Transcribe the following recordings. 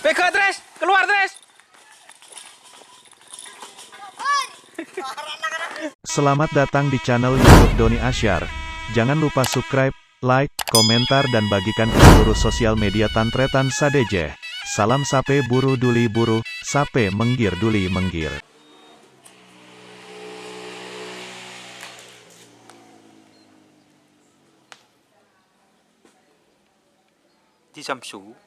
Peka Tres, keluar Tres. Selamat datang di channel YouTube Doni Asyar. Jangan lupa subscribe, like, komentar dan bagikan ke seluruh sosial media Tantretan Sadejeh. Salam sape buru duli buru, sape menggir duli menggir. Di Samsu.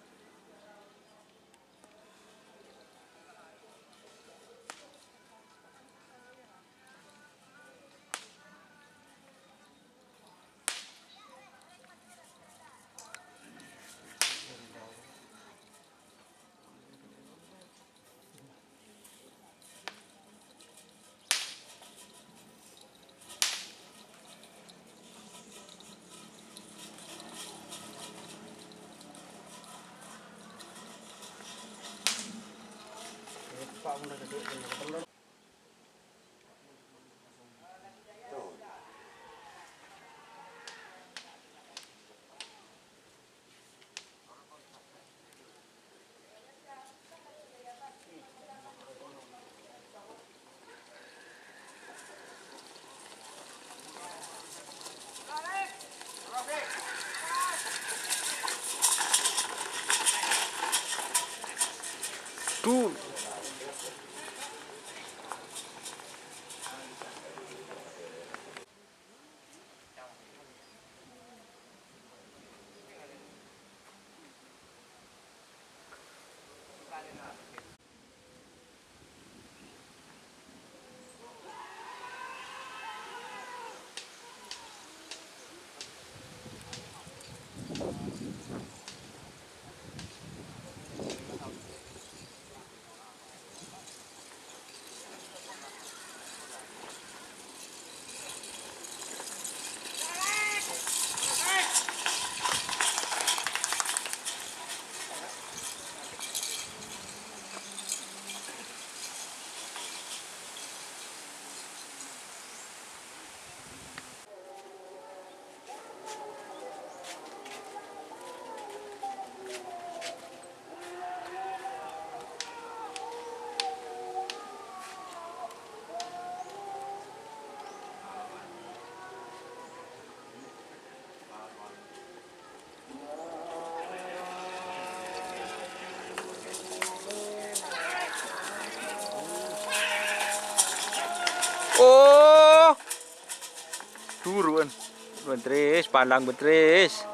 Tuh. Oh, turun, Beatrice, palang Beatrice.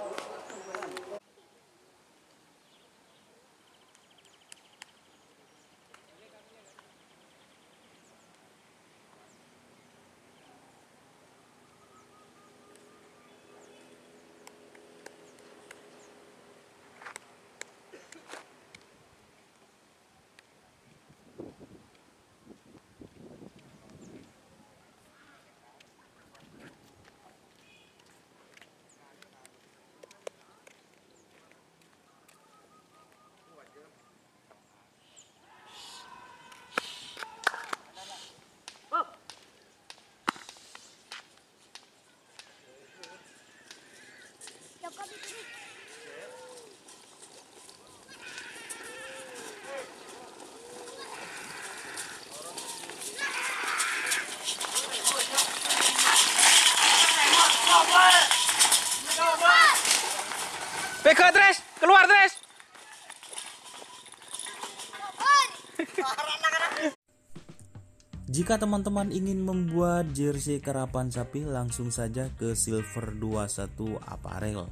Peka Tres, keluar Tres. Jika teman-teman ingin membuat jersey karapan sapi, langsung saja ke Silver 21 Apparel.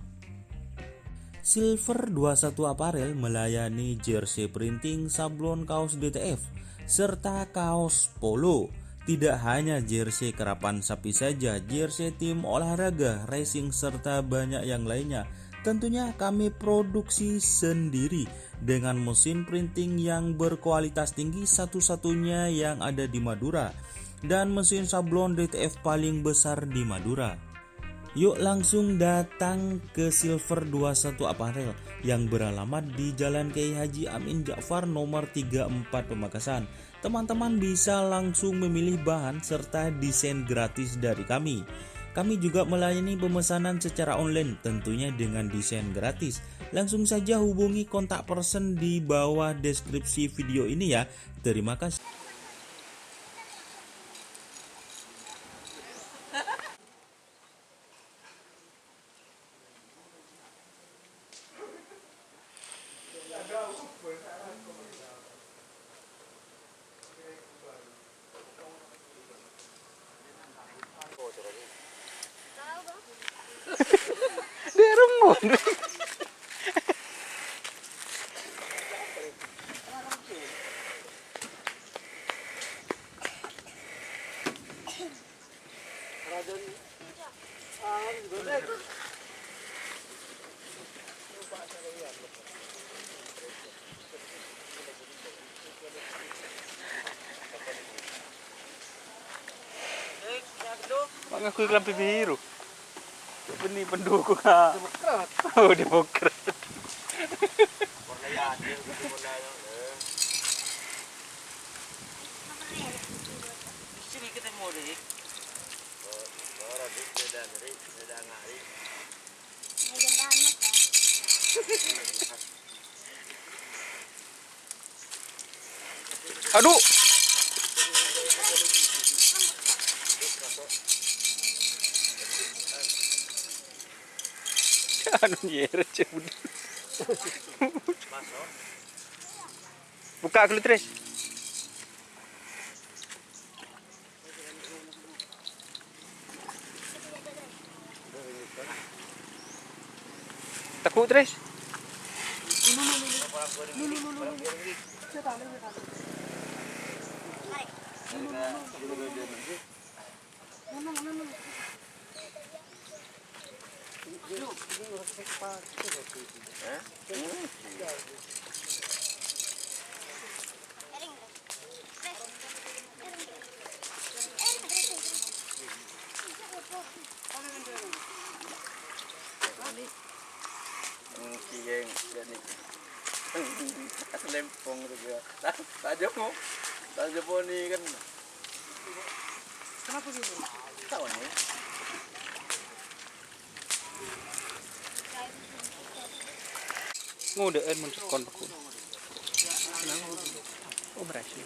Silver 21 Apparel melayani jersey printing, sablon kaos DTF, serta kaos polo. Tidak hanya jersey karapan sapi saja, jersey tim olahraga, racing, serta banyak yang lainnya. Tentunya kami produksi sendiri dengan mesin printing yang berkualitas tinggi, satu-satunya yang ada di Madura, dan mesin sablon DTF paling besar di Madura. Yuk langsung datang ke Silver 21 Apparel yang beralamat di Jalan Kiai Haji Amin Ja'far nomor 34 Pamekasan. Teman-teman bisa langsung memilih bahan serta desain gratis dari kami. Kami juga melayani pemesanan secara online, tentunya dengan desain gratis. Langsung saja hubungi kontak person di bawah deskripsi video ini ya. Terima kasih. Derung. Mengaku kelampi biru. Benih pendukung oh Demokrat. Aduh. Anu nyer cebut. Buka dulu Tris. Tekuk Tris. Kiyeng jadi lempong juga. Saja mau. Saja poni kan. Kenapa gitu? Tahu nih. Ngudaan mencekon aku. Oh berhasil.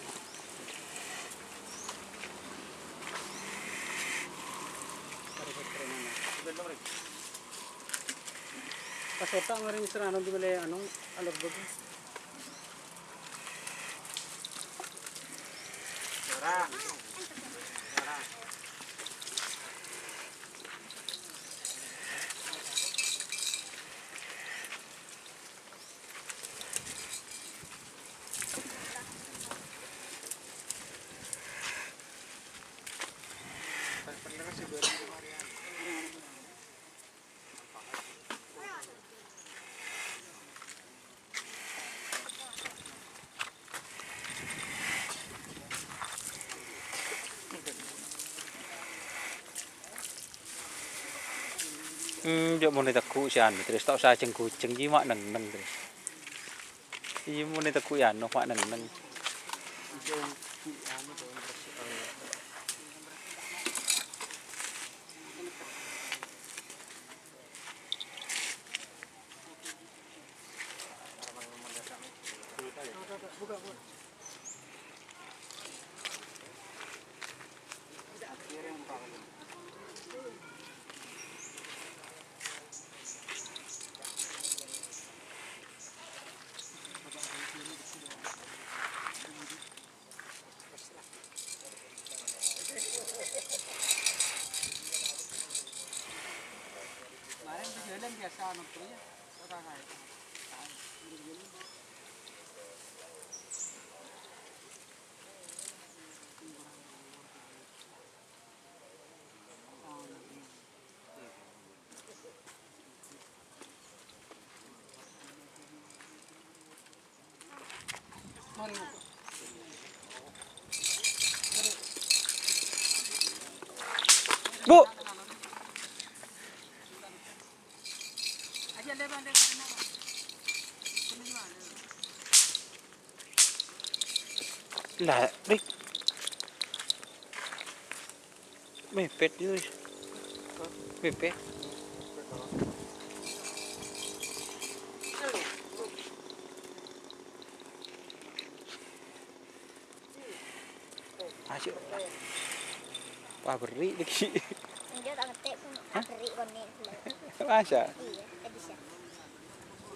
Pasota ngaring serana di balay anong alor bago. Jok mau nitaku sian terus tak usah ceng kucing mak neng terus. Iya mau nitaku ya no mak neng. sa ano to ya. Sa kaya. Mari mo. Bu. Aja leban leban na. Lah, Rik. Mepet yun. Mepet. Asyik. Wah, beri lagi. Enggak tak ngetik pun beri koni. Masa? Iya, tadi sih.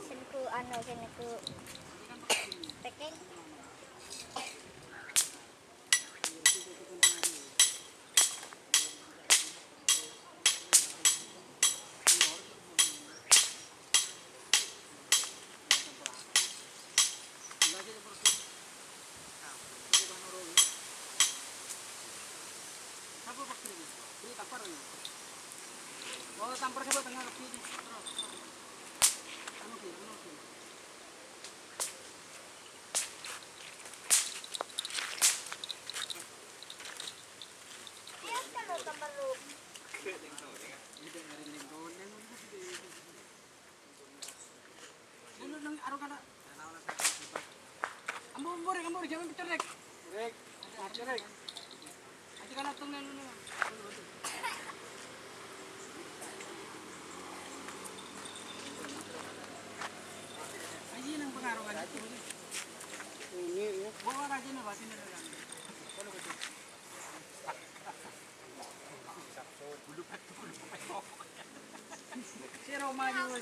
Senku anu senku teking. Apa pak ini? Ini tampar ni. Oh tampar siapa tengah lebih ni. Anu kiri, anu kiri. Dia kalau tambah lu. Dulu nang aro kada. Ambor jangan bercerek. Rek. Cerek. Aja kana tong nang nang. Aji nang pengaruh kan itu. Ini bawa aja na batin na lang. Kalau betul. Si Roma juga